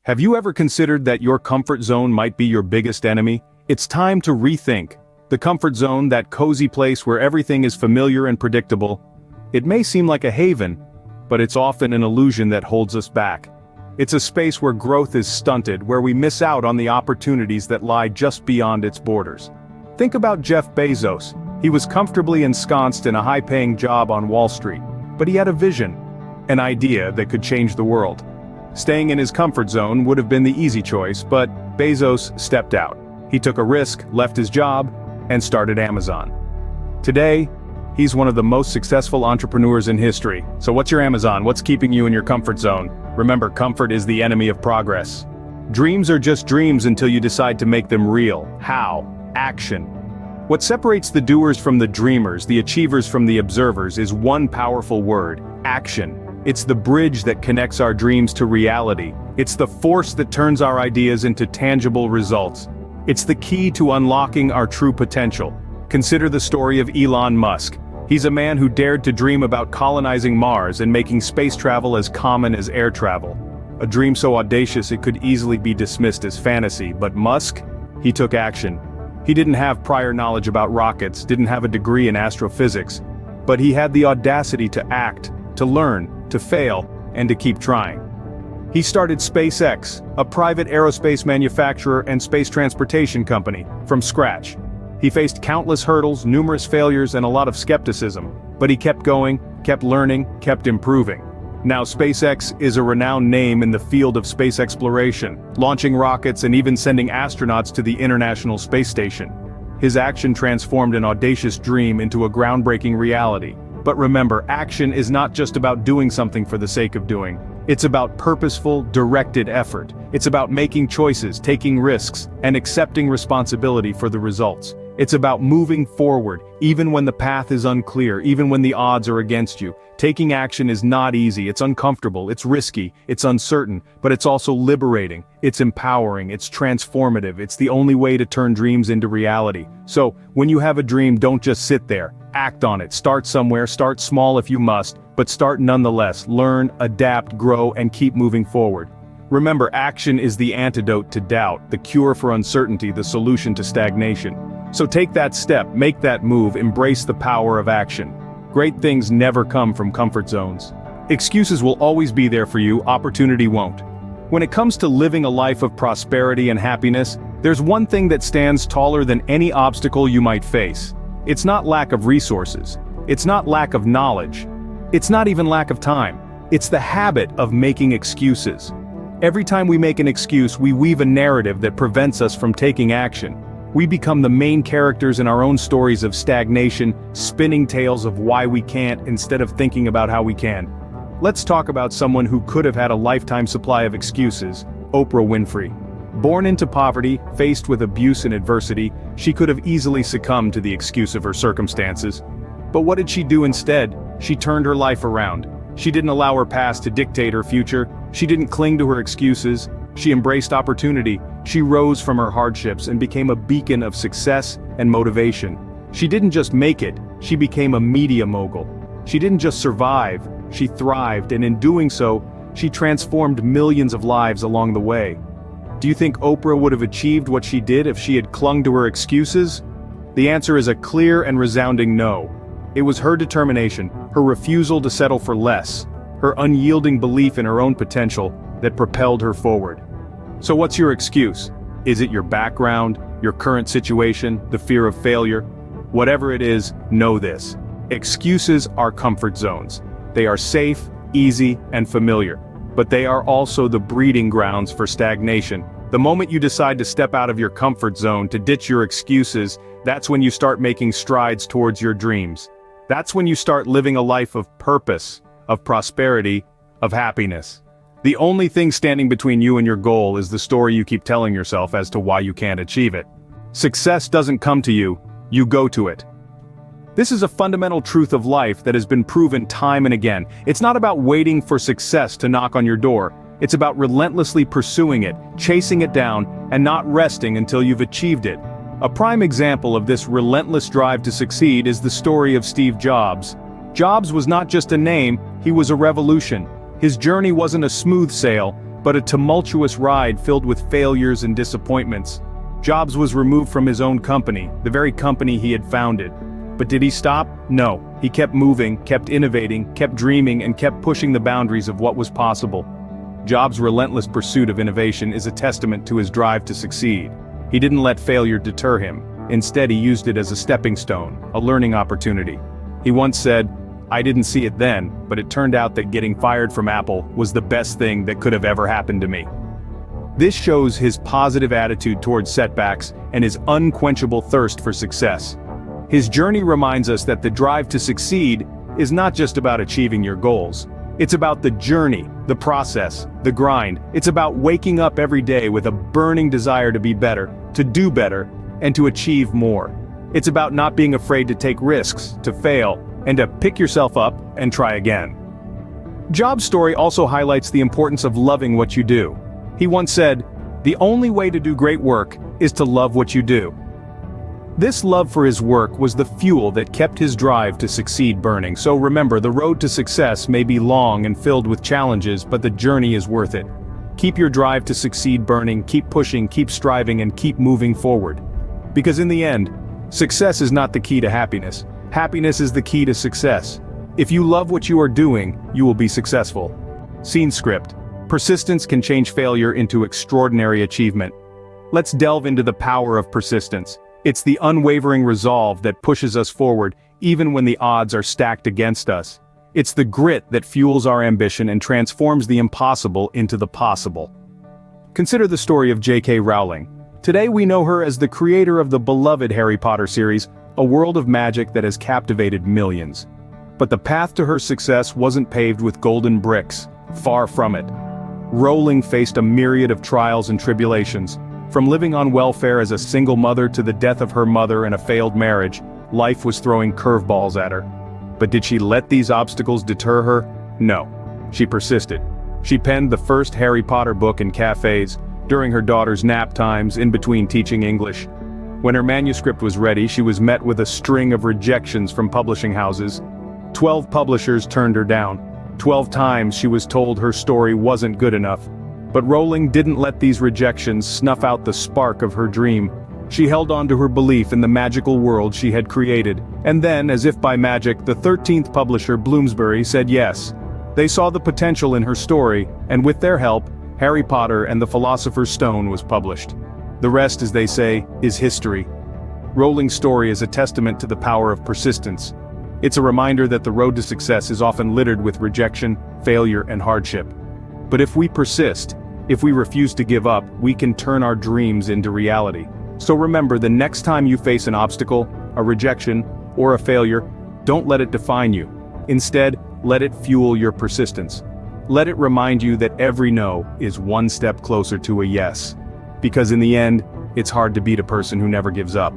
Have you ever considered that your comfort zone might be your biggest enemy? It's time to rethink. The comfort zone, that cozy place where everything is familiar and predictable. It may seem like a haven, but it's often an illusion that holds us back. It's a space where growth is stunted, where we miss out on the opportunities that lie just beyond its borders. Think about Jeff Bezos. He was comfortably ensconced in a high-paying job on Wall Street, but he had a vision, an idea that could change the world. Staying in his comfort zone would have been the easy choice, but Bezos stepped out. He took a risk, left his job, and started Amazon. Today, he's one of the most successful entrepreneurs in history. So what's your Amazon? What's keeping you in your comfort zone? Remember, comfort is the enemy of progress. Dreams are just dreams until you decide to make them real. How? Action. What separates the doers from the dreamers, the achievers from the observers, is one powerful word: action. It's the bridge that connects our dreams to reality. It's the force that turns our ideas into tangible results. It's the key to unlocking our true potential. Consider the story of Elon Musk. He's a man who dared to dream about colonizing Mars and making space travel as common as air travel. A dream so audacious it could easily be dismissed as fantasy, but Musk, he took action. He didn't have prior knowledge about rockets, didn't have a degree in astrophysics, but he had the audacity to act, to learn, to fail, and to keep trying. He started SpaceX, a private aerospace manufacturer and space transportation company, from scratch. He faced countless hurdles, numerous failures, and a lot of skepticism, but he kept going, kept learning, kept improving. Now SpaceX is a renowned name in the field of space exploration, launching rockets and even sending astronauts to the International Space Station. His action transformed an audacious dream into a groundbreaking reality. But remember, action is not just about doing something for the sake of doing. It's about purposeful, directed effort. It's about making choices, taking risks, and accepting responsibility for the results. It's about moving forward, even when the path is unclear, even when the odds are against you. Taking action is not easy, it's uncomfortable, it's risky, it's uncertain, but it's also liberating, it's empowering, it's transformative, it's the only way to turn dreams into reality. So, when you have a dream, don't just sit there. Act on it. Start somewhere, start small if you must, but start nonetheless. Learn, adapt, grow, and keep moving forward. Remember, action is the antidote to doubt, the cure for uncertainty, the solution to stagnation. So take that step, make that move, embrace the power of action. Great things never come from comfort zones. Excuses will always be there for you, opportunity won't. When it comes to living a life of prosperity and happiness, there's one thing that stands taller than any obstacle you might face. It's not lack of resources. It's not lack of knowledge. It's not even lack of time. It's the habit of making excuses. Every time we make an excuse, we weave a narrative that prevents us from taking action. We become the main characters in our own stories of stagnation, spinning tales of why we can't instead of thinking about how we can. Let's talk about someone who could have had a lifetime supply of excuses: Oprah Winfrey. Born into poverty, faced with abuse and adversity, she could have easily succumbed to the excuse of her circumstances. But what did she do instead? She turned her life around. She didn't allow her past to dictate her future. She didn't cling to her excuses. She embraced opportunity. She rose from her hardships and became a beacon of success and motivation. She didn't just make it, she became a media mogul. She didn't just survive, she thrived, and in doing so, she transformed millions of lives along the way. Do you think Oprah would have achieved what she did if she had clung to her excuses? The answer is a clear and resounding no. It was her determination, her refusal to settle for less, her unyielding belief in her own potential that propelled her forward. So what's your excuse? Is it your background, your current situation, the fear of failure? Whatever it is, know this: excuses are comfort zones. They are safe, easy, and familiar. But they are also the breeding grounds for stagnation. The moment you decide to step out of your comfort zone, to ditch your excuses, that's when you start making strides towards your dreams. That's when you start living a life of purpose, of prosperity, of happiness. The only thing standing between you and your goal is the story you keep telling yourself as to why you can't achieve it. Success doesn't come to you, you go to it. This is a fundamental truth of life that has been proven time and again. It's not about waiting for success to knock on your door. It's about relentlessly pursuing it, chasing it down, and not resting until you've achieved it. A prime example of this relentless drive to succeed is the story of Steve Jobs. Jobs was not just a name, he was a revolution. His journey wasn't a smooth sail, but a tumultuous ride filled with failures and disappointments. Jobs was removed from his own company, the very company he had founded. But did he stop? No. He kept moving, kept innovating, kept dreaming, and kept pushing the boundaries of what was possible. Jobs' relentless pursuit of innovation is a testament to his drive to succeed. He didn't let failure deter him. Instead, he used it as a stepping stone, a learning opportunity. He once said, "I didn't see it then, but it turned out that getting fired from Apple was the best thing that could have ever happened to me." This shows his positive attitude towards setbacks and his unquenchable thirst for success. His journey reminds us that the drive to succeed is not just about achieving your goals. It's about the journey, the process, the grind. It's about waking up every day with a burning desire to be better, to do better, and to achieve more. It's about not being afraid to take risks, to fail, and to pick yourself up and try again. Jobs' story also highlights the importance of loving what you do. He once said, "The only way to do great work is to love what you do." This love for his work was the fuel that kept his drive to succeed burning. So remember, the road to success may be long and filled with challenges, but the journey is worth it. Keep your drive to succeed burning, keep pushing, keep striving, and keep moving forward. Because in the end, success is not the key to happiness. Happiness is the key to success. If you love what you are doing, you will be successful. Scene script. Persistence can change failure into extraordinary achievement. Let's delve into the power of persistence. It's the unwavering resolve that pushes us forward, even when the odds are stacked against us. It's the grit that fuels our ambition and transforms the impossible into the possible. Consider the story of J.K. Rowling. Today we know her as the creator of the beloved Harry Potter series, a world of magic that has captivated millions. But the path to her success wasn't paved with golden bricks, far from it. Rowling faced a myriad of trials and tribulations. From living on welfare as a single mother to the death of her mother and a failed marriage, life was throwing curveballs at her. But did she let these obstacles deter her? No. She persisted. She penned the first Harry Potter book in cafes, during her daughter's nap times, in between teaching English. When her manuscript was ready, she was met with a string of rejections from publishing houses. 12 publishers turned her down. 12 times she was told her story wasn't good enough. But Rowling didn't let these rejections snuff out the spark of her dream. She held on to her belief in the magical world she had created. And then, as if by magic, the 13th publisher, Bloomsbury, said yes. They saw the potential in her story, and with their help, Harry Potter and the Philosopher's Stone was published. The rest, as they say, is history. Rowling's story is a testament to the power of persistence. It's a reminder that the road to success is often littered with rejection, failure, and hardship. But if we persist, if we refuse to give up, we can turn our dreams into reality. So remember, the next time you face an obstacle, a rejection, or a failure, don't let it define you. Instead, let it fuel your persistence. Let it remind you that every no is one step closer to a yes. Because in the end, it's hard to beat a person who never gives up.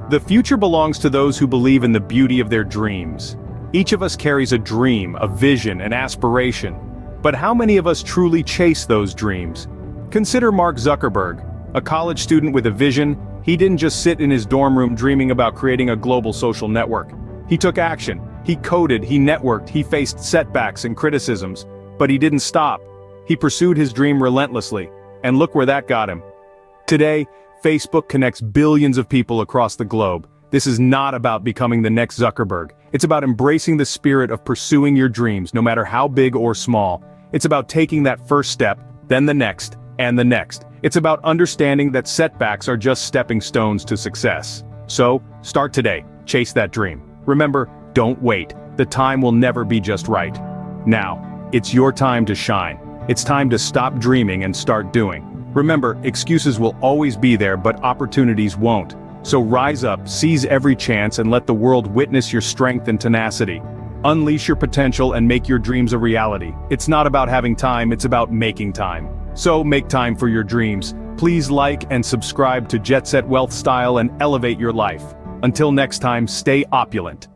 The future belongs to those who believe in the beauty of their dreams. Each of us carries a dream, a vision, an aspiration. But how many of us truly chase those dreams? Consider Mark Zuckerberg, a college student with a vision. He didn't just sit in his dorm room dreaming about creating a global social network. He took action. He coded, he networked, he faced setbacks and criticisms. But he didn't stop. He pursued his dream relentlessly. And look where that got him. Today, Facebook connects billions of people across the globe. This is not about becoming the next Zuckerberg. It's about embracing the spirit of pursuing your dreams, no matter how big or small. It's about taking that first step, then the next, and the next. It's about understanding that setbacks are just stepping stones to success. So, start today. Chase that dream. Remember, don't wait. The time will never be just right. Now, it's your time to shine. It's time to stop dreaming and start doing. Remember, excuses will always be there, but opportunities won't. So rise up, seize every chance, and let the world witness your strength and tenacity. Unleash your potential and make your dreams a reality. It's not about having time, it's about making time. So make time for your dreams. Please like and subscribe to Jetset Wealthstyle and elevate your life. Until next time, stay opulent.